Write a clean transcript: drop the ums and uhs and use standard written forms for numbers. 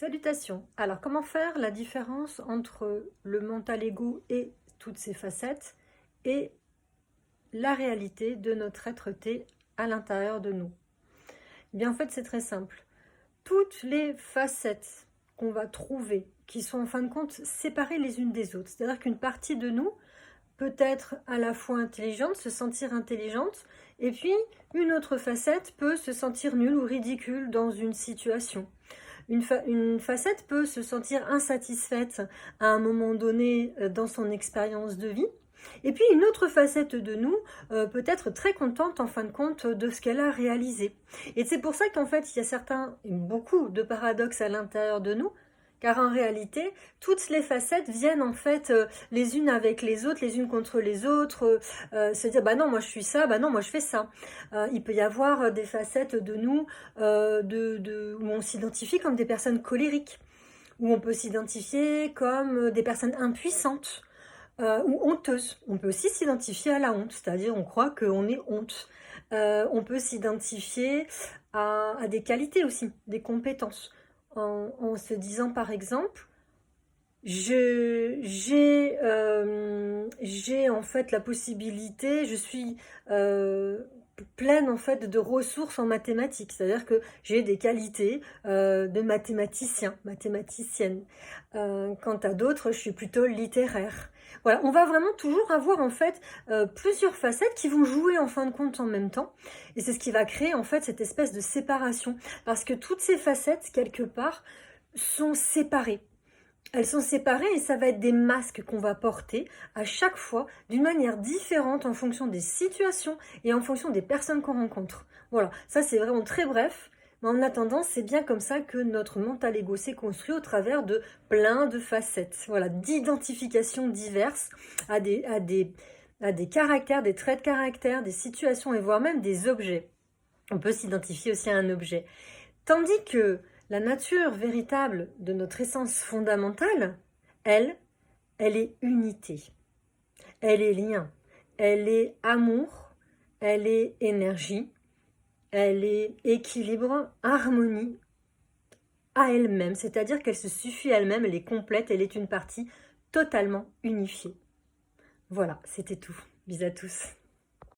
Salutations! Alors, comment faire la différence entre le mental ego et toutes ses facettes et la réalité de notre être-té à l'intérieur de nous? Eh bien, en fait, c'est très simple. Toutes les facettes qu'on va trouver, qui sont en fin de compte séparées les unes des autres, c'est-à-dire qu'une partie de nous peut être à la fois intelligente, se sentir intelligente, et puis une autre facette peut se sentir nulle ou ridicule dans une situation. Une facette peut se sentir insatisfaite à un moment donné dans son expérience de vie. Et puis une autre facette de nous peut être très contente en fin de compte de ce qu'elle a réalisé. Et c'est pour ça qu'en fait il y a beaucoup de paradoxes à l'intérieur de nous, car en réalité, toutes les facettes viennent en fait les unes avec les autres, les unes contre les autres, se dire bah non moi je suis ça, bah non moi je fais ça. Il peut y avoir des facettes de nous où on s'identifie comme des personnes colériques, où on peut s'identifier comme des personnes impuissantes ou honteuses. On peut aussi s'identifier à la honte, c'est-à-dire on croit qu'on est honte. On peut s'identifier à des qualités aussi, des compétences. En se disant par exemple, j'ai en fait la possibilité, je suis pleine en fait de ressources en mathématiques, c'est-à-dire que j'ai des qualités de mathématicien, mathématicienne. Quant à d'autres, je suis plutôt littéraire. Voilà, on va vraiment toujours avoir en fait plusieurs facettes qui vont jouer en fin de compte en même temps, et c'est ce qui va créer en fait cette espèce de séparation, parce que toutes ces facettes quelque part sont séparées. Elles sont séparées et ça va être des masques qu'on va porter à chaque fois d'une manière différente en fonction des situations et en fonction des personnes qu'on rencontre. Voilà, ça c'est vraiment très bref, mais en attendant, c'est bien comme ça que notre mental ego s'est construit au travers de plein de facettes, voilà, d'identifications diverses à des caractères, des traits de caractère, des situations et voire même des objets. On peut s'identifier aussi à un objet. Tandis que la nature véritable de notre essence fondamentale, elle est unité, elle est lien, elle est amour, elle est énergie, elle est équilibre, harmonie à elle-même, c'est-à-dire qu'elle se suffit à elle-même, elle est complète, elle est une partie totalement unifiée. Voilà, c'était tout. Bisous à tous.